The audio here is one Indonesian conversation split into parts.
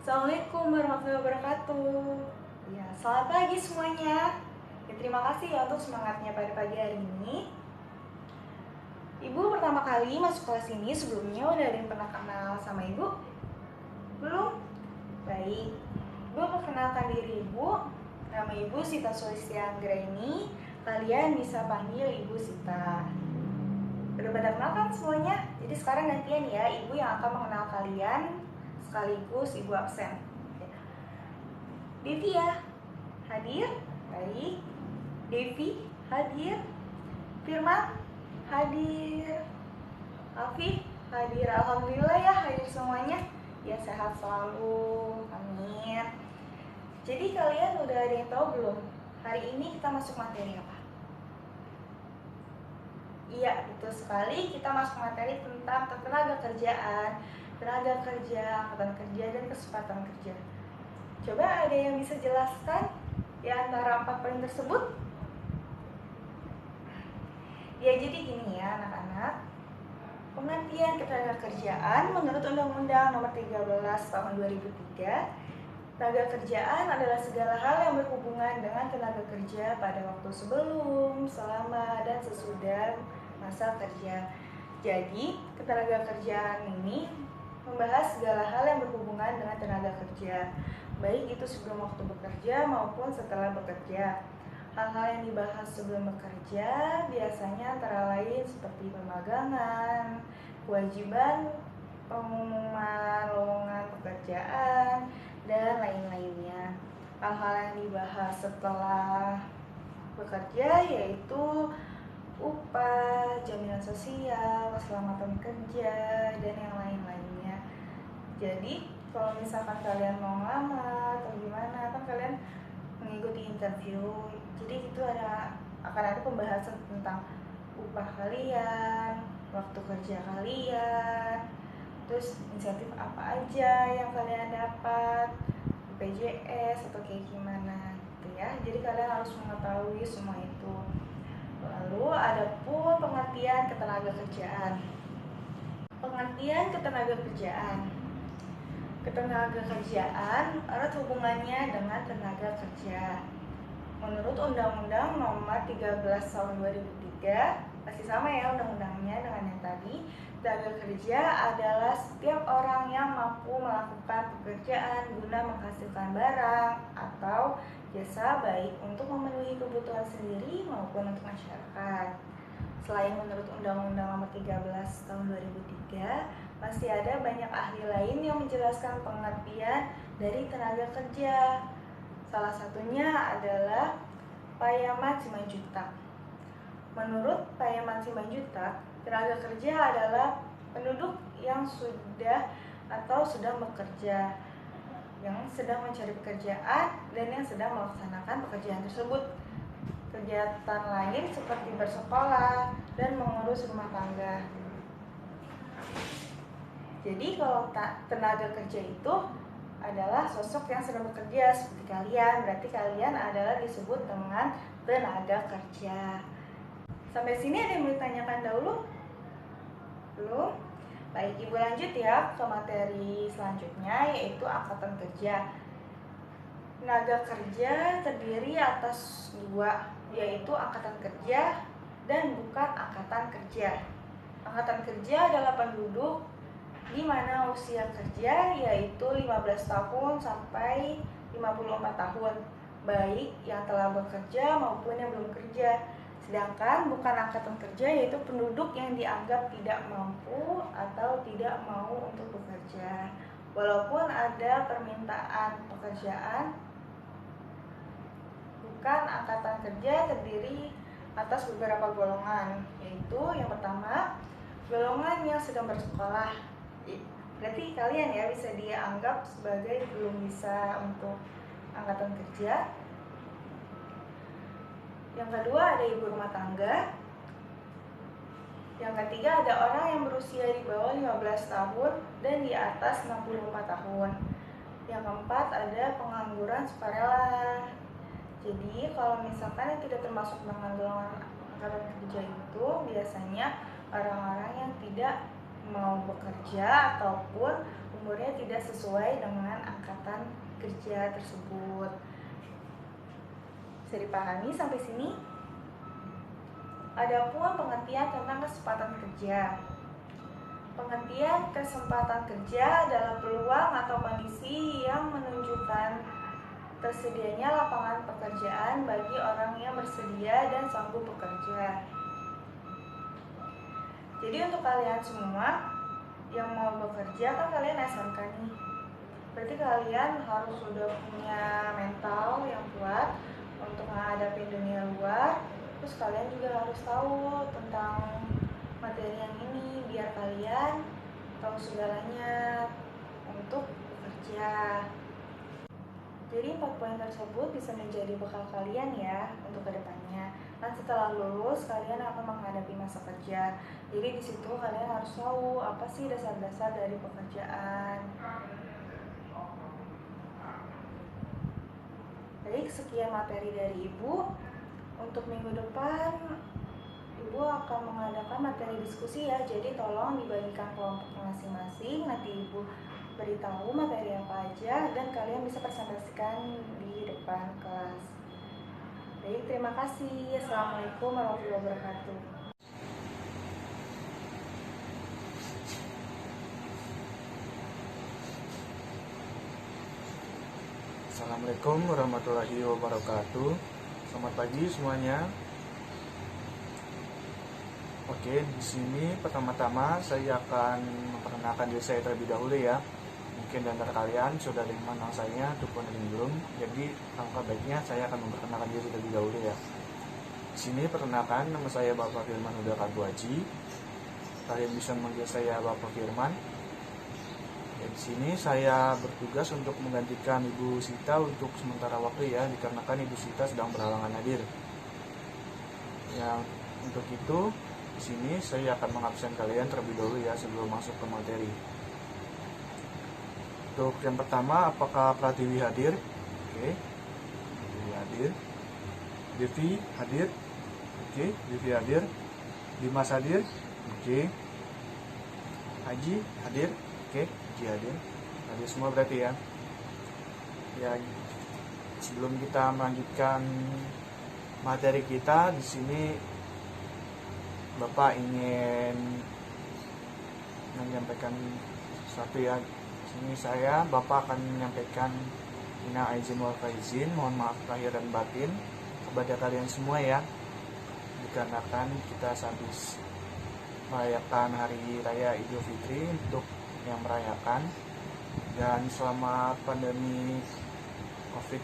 Assalamualaikum warahmatullahi wabarakatuh. Ya, selamat pagi semuanya. Ya, terima kasih ya untuk semangatnya pada pagi hari ini. Ibu pertama kali masuk kelas ini, sebelumnya udah ada yang pernah kenal sama Ibu? Belum? Baik. Ibu perkenalkan diri Ibu. Nama Ibu Sita Sulistianggraini. Kalian bisa panggil Ibu Sita. Udah pada kenal kan semuanya? Jadi sekarang gantian ya, Ibu yang akan mengenal kalian sekaligus Ibu absen. Devia hadir? Baik. Devi hadir? Firman hadir? Afif hadir? Alhamdulillah ya hadir semuanya. Ya sehat selalu, amin. Jadi kalian udah ada yang tahu belum? Hari ini kita masuk materi apa? Iya, betul sekali, kita masuk materi tentang ketenaga kerjaan, tenaga kerja, angkatan kerja, dan kesempatan kerja. Coba ada yang bisa jelaskan di antara 4 poin tersebut? Ya, jadi gini ya anak-anak. Pengertian ketenagakerjaan menurut Undang-Undang Nomor 13 Tahun 2003, tenaga kerjaan adalah segala hal yang berhubungan dengan tenaga kerja pada waktu sebelum, selama, dan sesudah masa kerja. Jadi, ketenaga kerjaan ini membahas segala hal yang berhubungan dengan tenaga kerja, baik itu sebelum waktu bekerja maupun setelah bekerja. Hal-hal yang dibahas sebelum bekerja biasanya antara lain seperti pemagangan, kewajiban pengumuman lowongan pekerjaan, dan lain-lainnya. Hal-hal yang dibahas setelah bekerja yaitu upah, jaminan sosial, keselamatan kerja, dan yang lain-lainnya. Jadi kalau misalkan kalian mau ngelamar atau gimana, kan kalian mengikuti interview, jadi itu akan ada pembahasan tentang upah kalian, waktu kerja kalian, terus insentif apa aja yang kalian dapat, BPJS atau kayak gimana gitu ya. Jadi kalian harus mengetahui semua itu. Lalu ada pun pengertian ketenagakerjaan. Pengertian ketenagakerjaan. Ketenagakerjaan erat hubungannya dengan tenaga kerja. Menurut Undang-Undang Nomor 13 Tahun 2003, masih sama ya undang-undangnya dengan yang tadi. Tenaga kerja adalah setiap orang yang mampu melakukan pekerjaan guna menghasilkan barang atau jasa baik untuk memenuhi kebutuhan sendiri maupun untuk masyarakat. Selain menurut Undang-Undang Nomor 13 Tahun 2003, masih ada banyak ahli lain yang menjelaskan pengertian dari tenaga kerja. Salah satunya adalah Payaman Simanjuntak. Menurut Payaman Simanjuntak, tenaga kerja adalah penduduk yang sudah atau sedang bekerja, yang sedang mencari pekerjaan, dan yang sedang melaksanakan pekerjaan tersebut. Kegiatan lain seperti bersekolah dan mengurus rumah tangga. Jadi kalau tenaga kerja itu adalah sosok yang sedang bekerja seperti kalian, berarti kalian adalah disebut dengan tenaga kerja. Sampai sini ada yang mau ditanyakan dahulu? Belum? Baik, Ibu lanjut ya ke materi selanjutnya, yaitu angkatan kerja. Tenaga kerja terdiri atas 2, yaitu angkatan kerja dan bukan angkatan kerja. Angkatan kerja adalah penduduk di mana usia kerja yaitu 15 tahun sampai 54 tahun, baik yang telah bekerja maupun yang belum kerja. Sedangkan bukan angkatan kerja yaitu penduduk yang dianggap tidak mampu atau tidak mau untuk bekerja. Walaupun ada permintaan pekerjaan, bukan angkatan kerja terdiri atas beberapa golongan, yaitu yang pertama, golongan yang sedang bersekolah. Berarti kalian ya bisa dianggap sebagai belum bisa untuk angkatan kerja. Yang kedua ada ibu rumah tangga. Yang ketiga ada orang yang berusia di bawah 15 tahun dan di atas 64 tahun. Yang keempat ada pengangguran sukarela. Jadi kalau misalkan yang tidak termasuk dengan golongan angkatan kerja itu biasanya orang-orang yang tidak mau bekerja ataupun umurnya tidak sesuai dengan angkatan kerja tersebut. Bisa dipahami sampai sini? Adapun pengertian tentang kesempatan kerja. Pengertian kesempatan kerja adalah peluang atau kondisi yang menunjukkan tersedianya lapangan pekerjaan bagi orang yang bersedia dan sanggup bekerja. Jadi untuk kalian semua yang mau bekerja, kan kalian SMK nih. Berarti kalian harus sudah punya mental yang kuat untuk menghadapi dunia luar. Terus kalian juga harus tahu tentang materi yang ini biar kalian tahu segalanya untuk bekerja. Jadi 4 poin tersebut bisa menjadi bekal kalian ya untuk kedepannya. Nah setelah lulus kalian akan menghadapi masa kerja. Jadi di situ kalian harus tahu apa sih dasar-dasar dari pekerjaan. Baik, sekian materi dari Ibu. Untuk minggu depan Ibu akan mengadakan materi diskusi ya. Jadi tolong dibagikan kelompok masing-masing. Nanti Ibu beritahu materi apa aja dan kalian bisa presentasikan di depan kelas. Baik, terima kasih. Assalamualaikum warahmatullahi wabarakatuh. Assalamualaikum warahmatullahi wabarakatuh. Selamat pagi semuanya. Oke, di sini pertama-tama saya akan memperkenalkan diri saya terlebih dahulu ya. Mungkin di antara kalian sudah ada yang mengenal saya ataupun ada yang belum. Jadi alangkah baiknya saya akan memperkenalkan diri terlebih dahulu ya. Di sini perkenalkan, nama saya Bapak Firman Huda Karbuaji. Kalian bisa memanggil saya Bapak Firman. Dan di sini saya bertugas untuk menggantikan Ibu Sita untuk sementara waktu ya, dikarenakan Ibu Sita sedang berhalangan hadir. Yang untuk itu di sini saya akan mengabsen kalian terlebih dahulu ya sebelum masuk ke materi. Untuk yang pertama, apakah Pratiwi hadir? Oke, Pratiwi hadir. Devi hadir? Oke, Devi hadir. Dimas hadir? Oke. Haji hadir? Oke, Haji hadir. Hadir semua berarti ya. Ya, sebelum kita melanjutkan materi kita di sini, Bapak ingin menyampaikan sesuatu ya. Sini saya, Bapak akan menyampaikan minal aizin wal faizin, mohon maaf lahir dan batin kepada kalian semua ya. Dikarenakan kita habis merayakan hari raya Idul Fitri untuk yang merayakan, dan selama pandemi COVID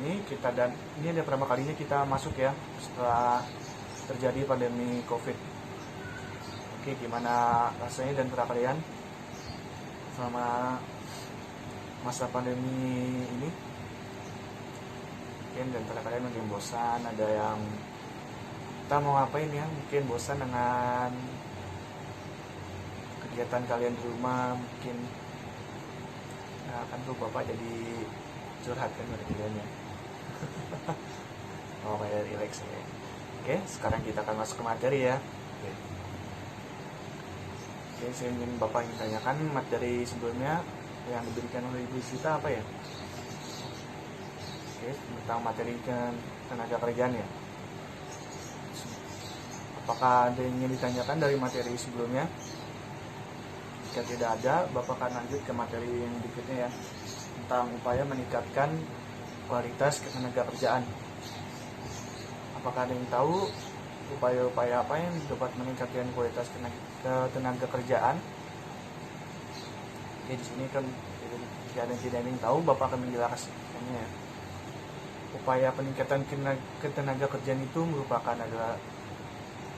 ini ini ada pertama kalinya kita masuk ya setelah terjadi pandemi COVID. Oke, gimana rasanya dan para kalian selama masa pandemi ini? Mungkin dan para kalian mungkin bosan, ada yang kita mau ngapain ya, mungkin bosan dengan kegiatan kalian di rumah, mungkin nah, kan tuh Bapak jadi curhat kan dari kalian ya. Oh, kayak relax ya. Oke, sekarang kita akan masuk ke materi ya. Oke, saya ingin Bapak tanyakan materi sebelumnya yang diberikan oleh Ibu Sita apa ya? Oke, tentang materi tenaga kerjaan ya. Apakah ada yang ingin ditanyakan dari materi sebelumnya? Jika tidak ada, Bapak akan lanjut ke materi yang berikutnya ya, tentang upaya meningkatkan kualitas ketenaga kerjaan. Apakah ada yang tahu upaya-upaya apa yang dapat meningkatkan kualitas tenaga kerjaan? Ya, di sini kan jika ada yang tidak ada yang tahu, Bapak akan menjelaskannya. Upaya peningkatan ketenaga kerjaan itu merupakan adalah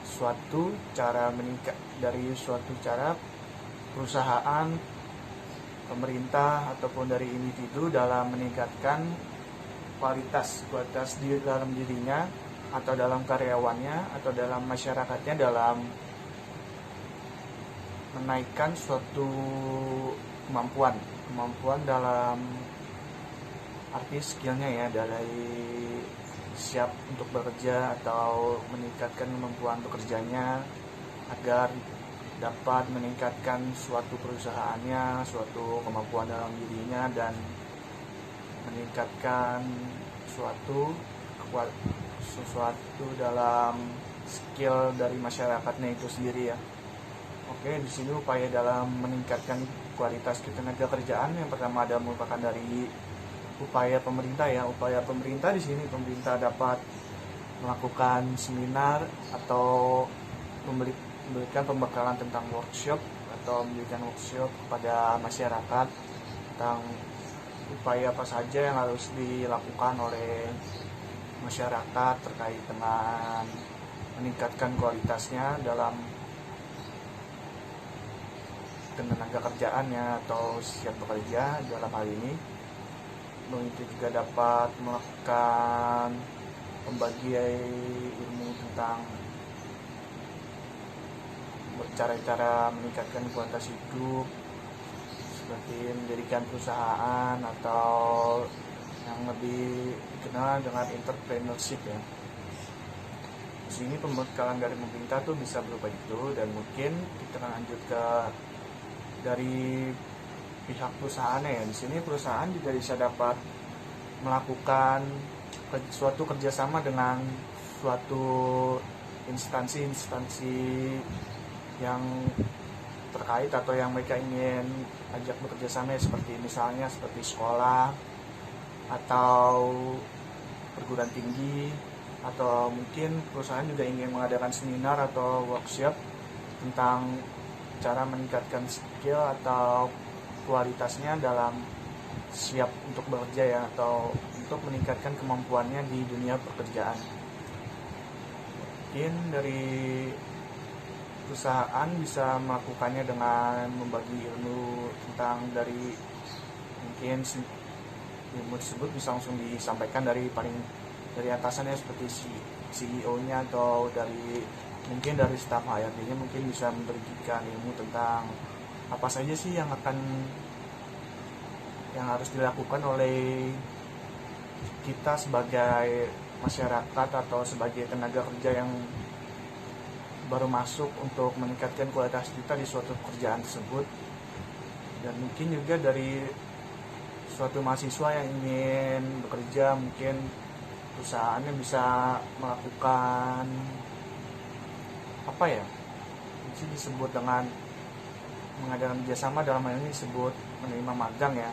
suatu cara perusahaan, pemerintah ataupun dari individu dalam meningkatkan kualitas di dalam dirinya atau dalam karyawannya atau dalam masyarakatnya dalam menaikkan suatu kemampuan dalam arti skillnya ya, dari siap untuk bekerja atau meningkatkan kemampuan bekerjanya agar dapat meningkatkan suatu perusahaannya, suatu kemampuan dalam dirinya, dan meningkatkan sesuatu dalam skill dari masyarakatnya itu sendiri ya. Oke, di sini upaya dalam meningkatkan kualitas ketenaga kerjaan yang pertama ada merupakan dari upaya pemerintah ya. Upaya pemerintah di sini pemerintah dapat melakukan seminar atau memberikan pembekalan tentang workshop atau memberikan workshop kepada masyarakat tentang upaya apa saja yang harus dilakukan oleh masyarakat terkait dengan meningkatkan kualitasnya dalam tenaga kerjaannya atau siap bekerja dalam hal ini. Itu juga dapat melakukan pembagian ilmu tentang cara-cara meningkatkan kualitas hidup, seperti mendirikan perusahaan atau yang lebih dikenal dengan entrepreneurship ya. Di sini pembekalan dari pemerintah tuh bisa berupa itu, dan mungkin kita lanjut ke dari pihak perusahaannya ya. Di sini perusahaan juga bisa dapat melakukan suatu kerjasama dengan suatu instansi yang terkait atau yang mereka ingin ajak bekerja sama, seperti misalnya seperti sekolah atau perguruan tinggi, atau mungkin perusahaan juga ingin mengadakan seminar atau workshop tentang cara meningkatkan skill atau kualitasnya dalam siap untuk bekerja ya, atau untuk meningkatkan kemampuannya di dunia pekerjaan. Mungkin dari perusahaan bisa melakukannya dengan membagi ilmu tentang dari mungkin ilmu tersebut bisa langsung disampaikan dari atasannya seperti CEO-nya, atau mungkin dari staf HRD-nya mungkin bisa memberikan ilmu tentang apa saja sih yang harus dilakukan oleh kita sebagai masyarakat atau sebagai tenaga kerja yang baru masuk untuk meningkatkan kualitas kita di suatu pekerjaan tersebut. Dan mungkin juga dari suatu mahasiswa yang ingin bekerja, mungkin perusahaannya bisa melakukan ini disebut dengan mengadakan kerjasama, dalam hal ini disebut menerima magang ya,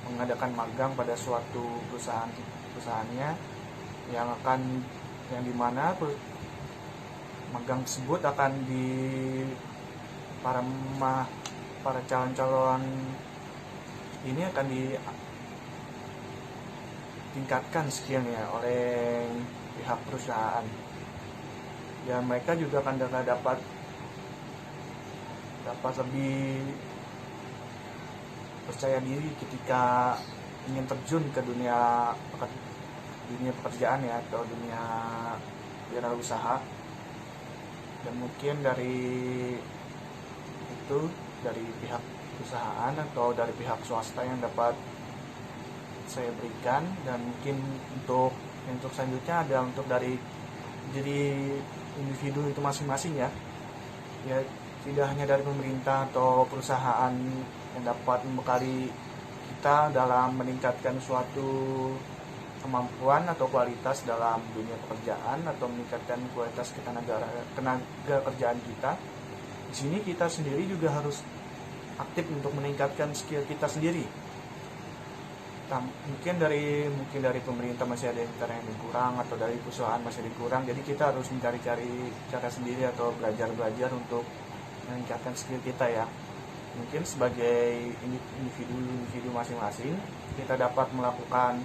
mengadakan magang pada suatu perusahaannya yang dimana magang tersebut akan para calon-calon ini akan ditingkatkan skillnya oleh pihak perusahaan, dan mereka juga akan dapat lebih percaya diri ketika ingin terjun ke dunia pekerjaan ya, atau dunia wirausaha. Dan mungkin dari pihak perusahaan atau dari pihak swasta yang dapat saya berikan. Dan mungkin untuk selanjutnya ada untuk dari diri individu itu masing-masing ya, tidak hanya dari pemerintah atau perusahaan yang dapat membekali kita dalam meningkatkan suatu kemampuan atau kualitas dalam dunia pekerjaan atau meningkatkan kualitas tenaga kerjaan kita. Di sini kita sendiri juga harus aktif untuk meningkatkan skill kita sendiri. Mungkin dari pemerintah masih ada yang kurang, atau dari perusahaan masih ada yang kurang. Jadi kita harus mencari-cari cara sendiri atau belajar untuk meningkatkan skill kita ya. Mungkin sebagai individu masing-masing kita dapat melakukan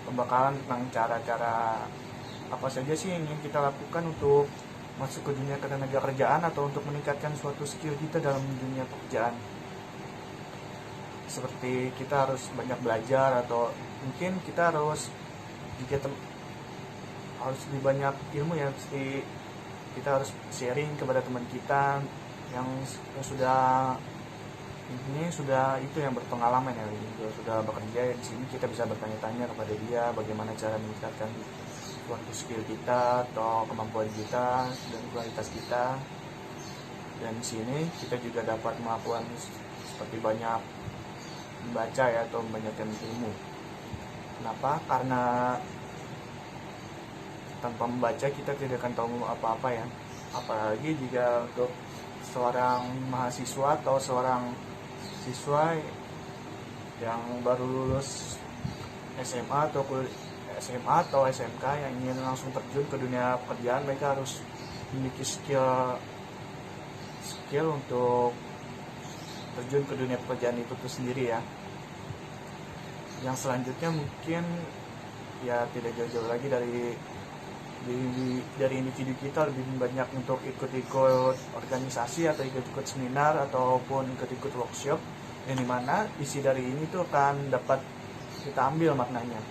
pembekalan tentang cara-cara apa saja sih yang ingin kita lakukan untuk masuk ke dunia ketenaga kerjaan atau untuk meningkatkan suatu skill kita dalam dunia pekerjaan. Seperti kita harus banyak belajar, atau mungkin kita harus lebih banyak ilmu ya, seperti kita harus sharing kepada teman kita yang sudah yang berpengalaman ya, sudah bekerja di sini. Kita bisa bertanya-tanya kepada dia bagaimana cara meningkatkan suatu skill kita atau kemampuan kita dan kualitas kita. Dan di sini kita juga dapat melakukan seperti banyak membaca ya, atau membanyakkan ilmu. Kenapa? Karena tanpa membaca kita tidak akan tahu apa-apa ya. Apalagi jika untuk seorang mahasiswa atau seorang siswa yang baru lulus SMA atau SMK yang ingin langsung terjun ke dunia pekerjaan, mereka harus memiliki skill untuk terjun ke dunia pekerjaan itu sendiri ya. Yang selanjutnya mungkin ya tidak jauh-jauh lagi dari individu kita, lebih banyak untuk ikut-ikut organisasi atau ikut-ikut seminar ataupun ikut-ikut workshop, yang dimana isi dari ini tuh akan dapat kita ambil maknanya,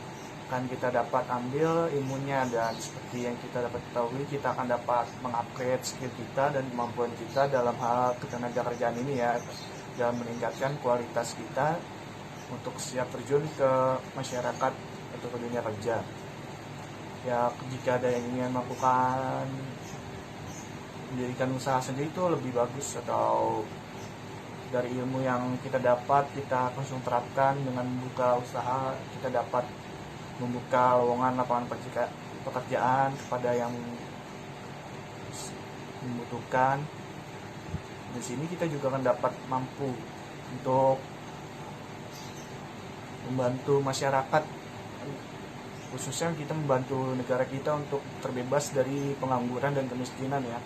akan kita dapat ambil ilmunya, dan seperti yang kita dapat ketahui, kita akan dapat mengupgrade skill kita dan kemampuan kita dalam hal ketenagakerjaan ini ya, dalam meningkatkan kualitas kita untuk siap terjun ke masyarakat atau ke dunia kerja. Ya, jika ada yang ingin mendirikan usaha sendiri itu lebih bagus, atau dari ilmu yang kita dapat kita langsung terapkan dengan membuka usaha, kita dapat membuka lowongan lapangan pekerjaan kepada yang membutuhkan. Di sini kita juga akan dapat mampu untuk membantu masyarakat, khususnya kita membantu negara kita untuk terbebas dari pengangguran dan kemiskinan ya.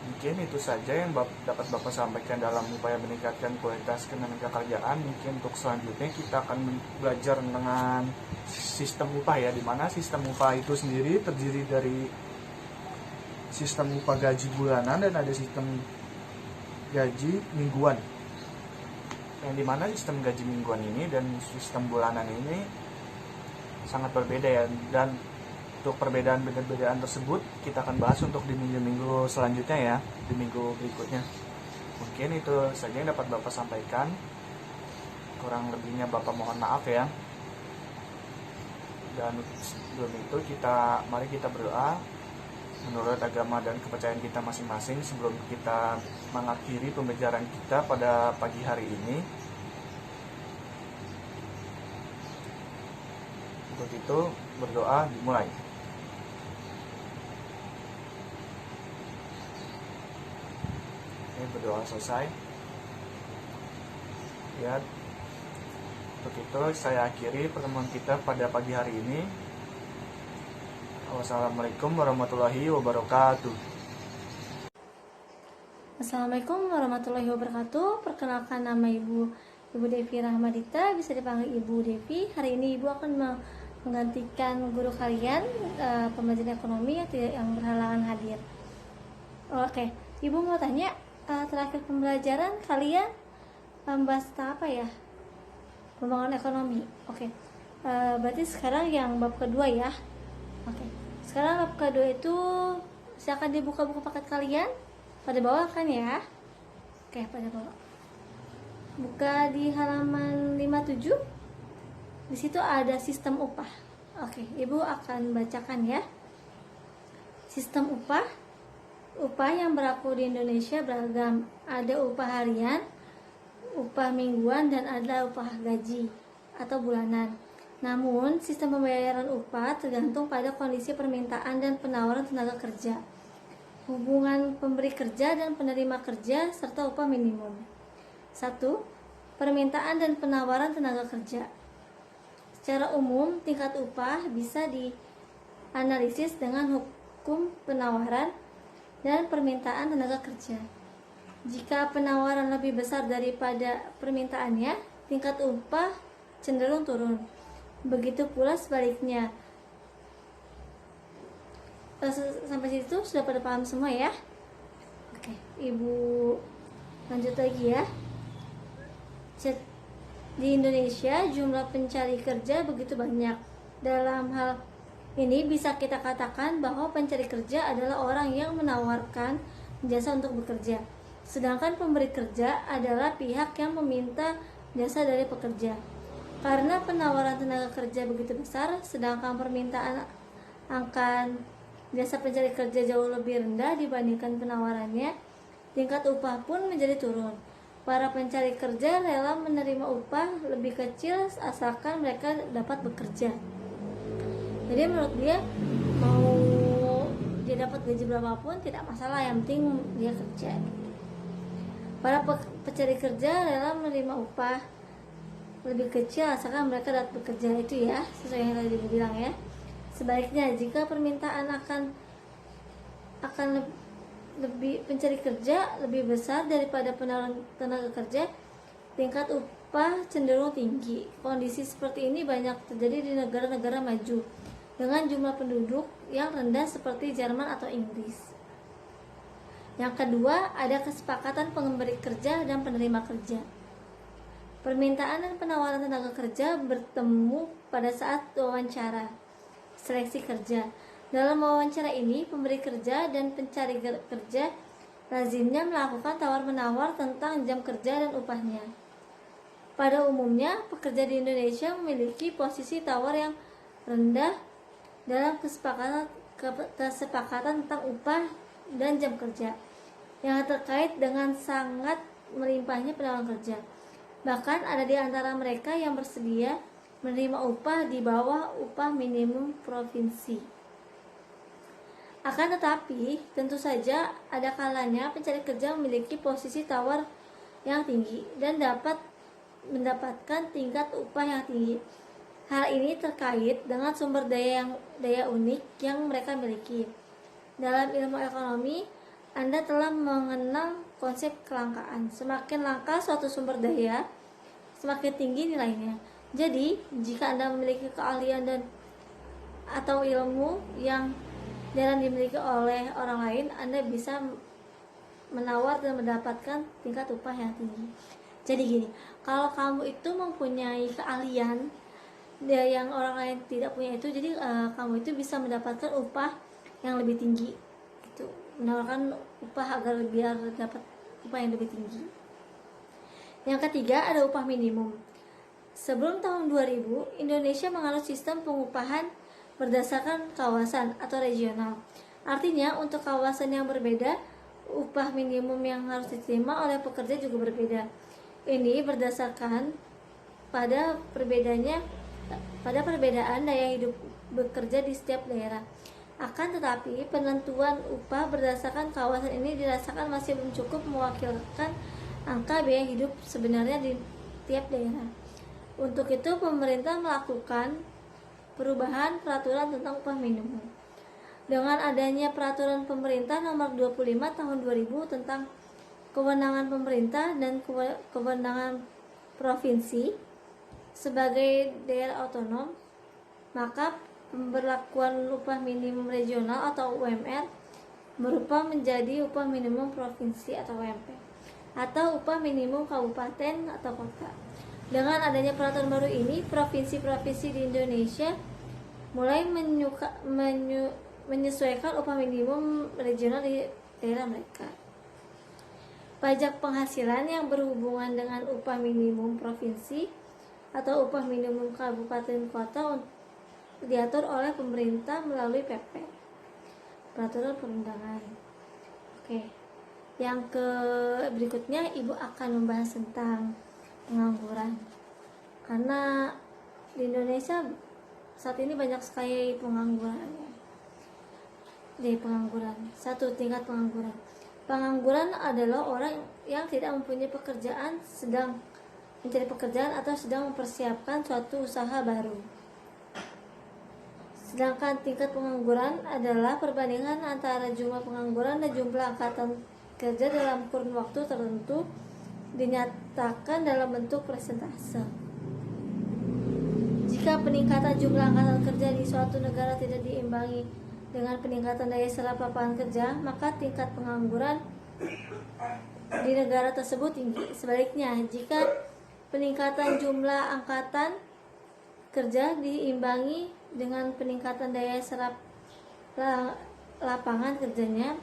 Mungkin itu saja yang dapat Bapak sampaikan dalam upaya meningkatkan kualitas ketenagakerjaan. Mungkin untuk selanjutnya kita akan belajar dengan sistem upah ya, dimana sistem upah itu sendiri terdiri dari sistem upah gaji bulanan dan ada sistem gaji mingguan, yang dimana sistem gaji mingguan ini dan sistem bulanan ini sangat berbeda ya. Dan untuk perbedaan tersebut kita akan bahas untuk di minggu-minggu selanjutnya ya, di minggu berikutnya. Mungkin itu saja yang dapat Bapak sampaikan, kurang lebihnya Bapak mohon maaf ya. Dan sebelum itu mari kita berdoa menurut agama dan kepercayaan kita masing-masing sebelum kita mengakhiri pembelajaran kita pada pagi hari ini. Untuk itu berdoa dimulai. Berdoa selesai ya. Untuk itu saya akhiri pertemuan kita pada pagi hari ini. Wassalamualaikum warahmatullahi wabarakatuh. Assalamualaikum warahmatullahi wabarakatuh. Perkenalkan, nama Ibu Devi Rahmadita, bisa dipanggil Ibu Devi. Hari ini Ibu akan menggantikan guru kalian pembelajaran ekonomi yang berhalangan hadir. Oke, Ibu mau tanya, terakhir pembelajaran kalian membahas apa ya? Pembangunan ekonomi. Oke. Berarti sekarang yang bab kedua ya. Oke. Sekarang bab kedua itu silakan dibuka buku paket kalian. Pada bawah kan ya? Oke, pada bawah. Buka di halaman 57. Di situ ada sistem upah. Oke, Ibu akan bacakan ya. Sistem upah. Upah yang berlaku di Indonesia beragam. Ada upah harian, upah mingguan, dan ada upah gaji atau bulanan. Namun, sistem pembayaran upah tergantung pada kondisi permintaan dan penawaran tenaga kerja, hubungan pemberi kerja dan penerima kerja, serta upah minimum. 1. Permintaan dan penawaran tenaga kerja. Secara umum, tingkat upah bisa dianalisis dengan hukum penawaran dan permintaan tenaga kerja. Jika penawaran lebih besar daripada permintaannya, tingkat upah cenderung turun. Begitu pula sebaliknya. Sampai situ sudah pada paham semua ya? Oke, Ibu lanjut lagi ya. Di Indonesia jumlah pencari kerja begitu banyak. Dalam hal ini bisa kita katakan bahwa pencari kerja adalah orang yang menawarkan jasa untuk bekerja, sedangkan pemberi kerja adalah pihak yang meminta jasa dari pekerja. Karena penawaran tenaga kerja begitu besar, sedangkan permintaan akan jasa pencari kerja jauh lebih rendah dibandingkan penawarannya, tingkat upah pun menjadi turun. Para pencari kerja rela menerima upah lebih kecil asalkan mereka dapat bekerja. Jadi menurut dia, mau dia dapat gaji berapapun tidak masalah, yang penting dia kerja. Para pencari kerja rela menerima upah lebih kecil asalkan mereka dapat bekerja, itu ya sesuai yang tadi ibu bilang ya. Sebaliknya, jika permintaan akan lebih pencari kerja lebih besar daripada penawaran tenaga kerja, tingkat upah cenderung tinggi. Kondisi seperti ini banyak terjadi di negara-negara maju dengan jumlah penduduk yang rendah seperti Jerman atau Inggris. Yang kedua, ada kesepakatan pemberi kerja dan penerima kerja. Permintaan dan penawaran tenaga kerja bertemu pada saat wawancara seleksi kerja. Dalam wawancara ini, pemberi kerja dan pencari kerja lazimnya melakukan tawar-menawar tentang jam kerja dan upahnya. Pada umumnya, pekerja di Indonesia memiliki posisi tawar yang rendah dalam kesepakatan tentang upah dan jam kerja yang terkait dengan sangat melimpahnya penawaran kerja. Bahkan ada di antara mereka yang bersedia menerima upah di bawah upah minimum provinsi. Akan tetapi, tentu saja ada kalanya pencari kerja memiliki posisi tawar yang tinggi dan dapat mendapatkan tingkat upah yang tinggi. Hal ini terkait dengan sumber daya unik yang mereka miliki. Dalam ilmu ekonomi, Anda telah mengenal konsep kelangkaan. Semakin langka suatu sumber daya, semakin tinggi nilainya. Jadi, jika Anda memiliki keahlian atau ilmu yang jarang dimiliki oleh orang lain, Anda bisa menawar dan mendapatkan tingkat upah yang tinggi. Jadi gini, kalau kamu itu mempunyai keahlian yang orang lain tidak punya itu, jadi kamu itu bisa mendapatkan upah yang lebih tinggi, gitu. Menawarkan upah agar biar dapat upah yang lebih tinggi. Yang ketiga, ada upah minimum. Sebelum tahun 2000, Indonesia menganut sistem pengupahan berdasarkan kawasan atau regional. Artinya, untuk kawasan yang berbeda, upah minimum yang harus diterima oleh pekerja juga berbeda. Ini berdasarkan pada perbedaan daya hidup bekerja di setiap daerah. Akan tetapi, penentuan upah berdasarkan kawasan ini dirasakan masih belum cukup mewakilkan angka biaya hidup sebenarnya di tiap daerah. Untuk itu, pemerintah melakukan perubahan peraturan tentang upah minimum. Dengan adanya peraturan pemerintah nomor 25 tahun 2000 tentang kewenangan pemerintah dan kewenangan provinsi sebagai daerah otonom, maka pemberlakuan upah minimum regional atau UMR berubah menjadi upah minimum provinsi atau UMP, atau upah minimum kabupaten atau kota. Dengan adanya peraturan baru ini, provinsi-provinsi di Indonesia mulai menyesuaikan upah minimum regional di daerah mereka. Pajak penghasilan yang berhubungan dengan upah minimum provinsi atau upah minimum kabupaten kota diatur oleh pemerintah melalui PP, peraturan perundangan. Oke. Yang berikutnya, Ibu akan membahas tentang pengangguran. Karena di Indonesia saat ini banyak sekali pengangguran. Satu, tingkat pengangguran. Pengangguran adalah orang yang tidak mempunyai pekerjaan, sedang mencari pekerjaan atau sedang mempersiapkan suatu usaha baru. Sedangkan tingkat pengangguran adalah perbandingan antara jumlah pengangguran dan jumlah angkatan kerja dalam kurun waktu tertentu, dinyatakan dalam bentuk persentase. Jika peningkatan jumlah angkatan kerja di suatu negara tidak diimbangi dengan peningkatan daya serap lapangan kerja, maka tingkat pengangguran di negara tersebut tinggi. Sebaliknya, jika peningkatan jumlah angkatan kerja diimbangi dengan peningkatan daya serap lapangan kerjanya,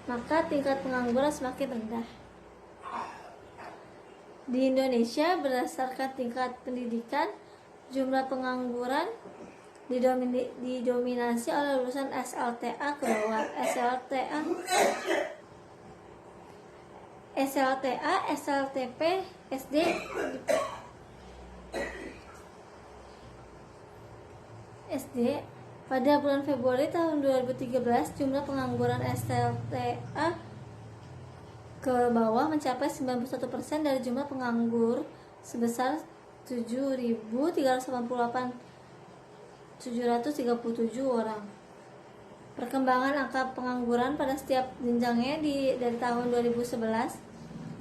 maka tingkat pengangguran semakin rendah. Di Indonesia, berdasarkan tingkat pendidikan, jumlah pengangguran didominasi oleh lulusan SLTA ke bawah. SLTA, SLTP, SD. Pada bulan Februari tahun 2013, jumlah pengangguran SLTA ke bawah mencapai 91% dari jumlah penganggur sebesar 7.388.737 orang. Perkembangan angka pengangguran pada setiap jenjangnya dari tahun 2011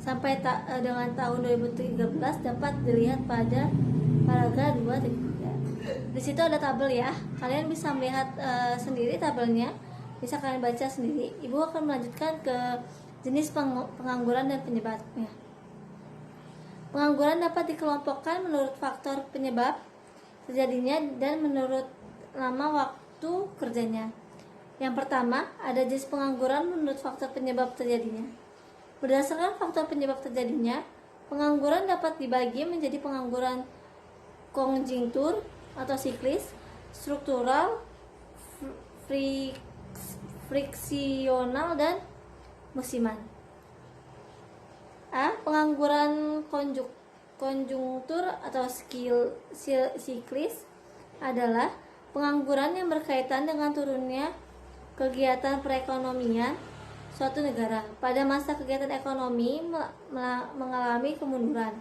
sampai dengan tahun 2013 dapat dilihat pada paragraf 2. Di situ ada tabel ya. Kalian bisa melihat sendiri tabelnya. Bisa kalian baca sendiri. Ibu akan melanjutkan ke jenis pengangguran dan penyebabnya. Pengangguran dapat dikelompokkan menurut faktor penyebab terjadinya dan menurut lama waktu kerjanya. Yang pertama, ada jenis pengangguran menurut faktor penyebab terjadinya. Berdasarkan faktor penyebab terjadinya, pengangguran dapat dibagi menjadi pengangguran konjunktur atau siklis, struktural, friksional, dan musiman. A. Pengangguran konjunktur atau siklis adalah pengangguran yang berkaitan dengan turunnya kegiatan perekonomian suatu negara. Pada masa kegiatan ekonomi mengalami kemunduran,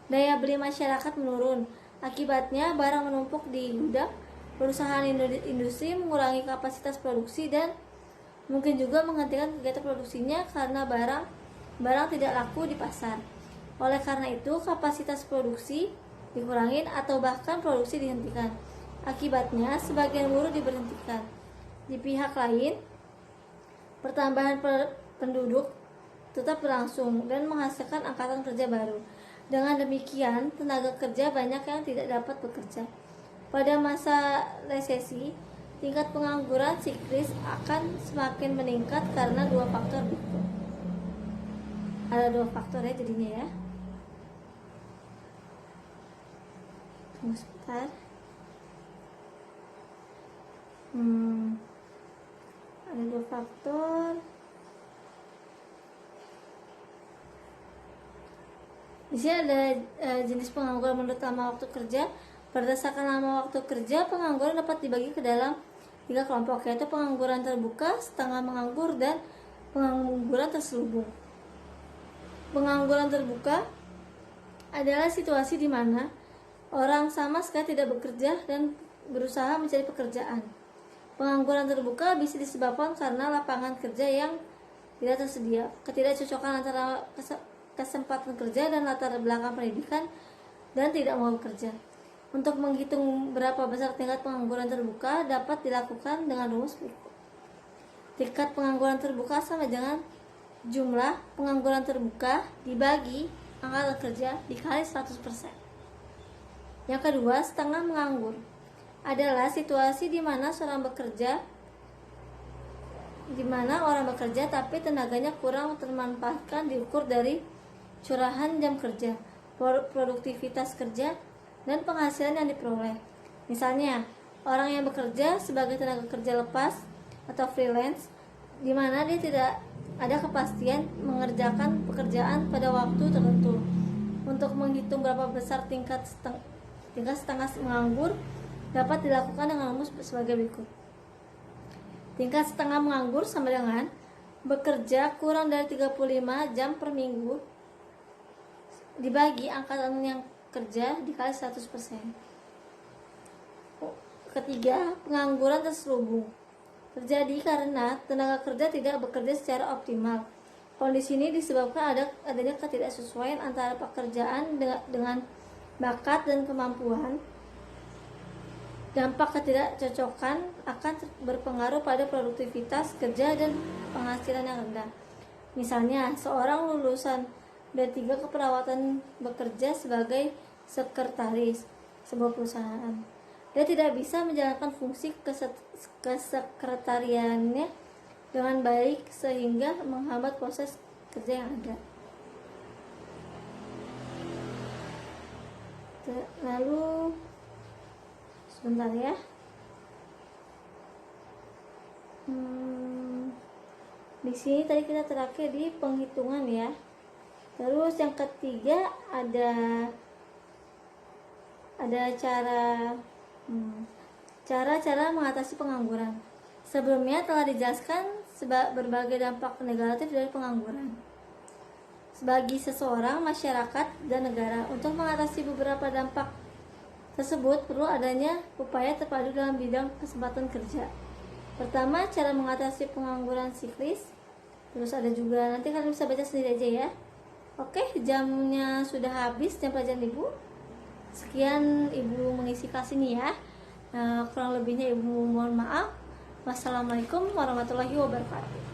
daya beli masyarakat menurun. Akibatnya barang menumpuk di gudang, perusahaan industri mengurangi kapasitas produksi dan mungkin juga menghentikan kegiatan produksinya karena barang tidak laku di pasar. Oleh karena itu, kapasitas produksi dikurangi atau bahkan produksi dihentikan. Akibatnya, sebagian buruh diberhentikan. Di pihak lain, pertambahan penduduk tetap berlangsung dan menghasilkan angkatan kerja baru. Dengan demikian, tenaga kerja banyak yang tidak dapat bekerja. Pada masa resesi, tingkat pengangguran siklis akan semakin meningkat karena dua faktor berikut. Ada dua faktor ya jadinya ya. Tunggu sebentar. Ada dua faktor. Di sini ada jenis pengangguran menurut lama waktu kerja. Berdasarkan lama waktu kerja, pengangguran dapat dibagi ke dalam 3 kelompok, yaitu pengangguran terbuka, setengah menganggur, dan pengangguran terselubung. Pengangguran terbuka adalah situasi di mana orang sama sekali tidak bekerja dan berusaha mencari pekerjaan. Pengangguran terbuka bisa disebabkan karena lapangan kerja yang tidak tersedia, ketidakcocokan antara kesempatan kerja dan latar belakang pendidikan, dan tidak mau bekerja. Untuk menghitung berapa besar tingkat pengangguran terbuka dapat dilakukan dengan rumus berikut. Tingkat pengangguran terbuka sama dengan jumlah pengangguran terbuka dibagi angkatan kerja dikali 100%. Yang kedua, setengah menganggur adalah situasi di mana orang bekerja tapi tenaganya kurang termanfaatkan diukur dari curahan jam kerja, produktivitas kerja, dan penghasilan yang diperoleh. Misalnya, orang yang bekerja sebagai tenaga kerja lepas atau freelance, di mana dia tidak ada kepastian mengerjakan pekerjaan pada waktu tertentu. Untuk menghitung berapa besar tingkat setengah menganggur dapat dilakukan dengan rumus sebagai berikut. Tingkat setengah menganggur sama dengan bekerja kurang dari 35 jam per minggu dibagi angkatan yang kerja dikali 100%. Ketiga, pengangguran terselubung terjadi karena tenaga kerja tidak bekerja secara optimal. Kondisi ini disebabkan adanya ketidaksesuaian antara pekerjaan dengan bakat dan kemampuan. Dampak ketidakcocokan akan berpengaruh pada produktivitas kerja dan penghasilan yang rendah. Misalnya, seorang lulusan D3 keperawatan bekerja sebagai sekretaris sebuah perusahaan. Dia tidak bisa menjalankan fungsi kesekretariannya dengan baik sehingga menghambat proses kerja yang ada. Lalu sebentar ya. Di sini tadi kita terakhir di penghitungan ya. Terus yang ketiga ada cara mengatasi pengangguran. Sebelumnya telah dijelaskan berbagai dampak negatif dari pengangguran bagi seseorang, masyarakat, dan negara. Untuk mengatasi beberapa dampak tersebut perlu adanya upaya terpadu dalam bidang kesempatan kerja. Pertama, cara mengatasi pengangguran siklis. Terus ada juga, nanti kalian bisa baca sendiri aja ya. Oke, jamnya sudah habis, jam pelajaran Ibu. Sekian Ibu mengisi kelas ini ya. Kurang lebihnya Ibu mohon maaf. Wassalamualaikum warahmatullahi wabarakatuh.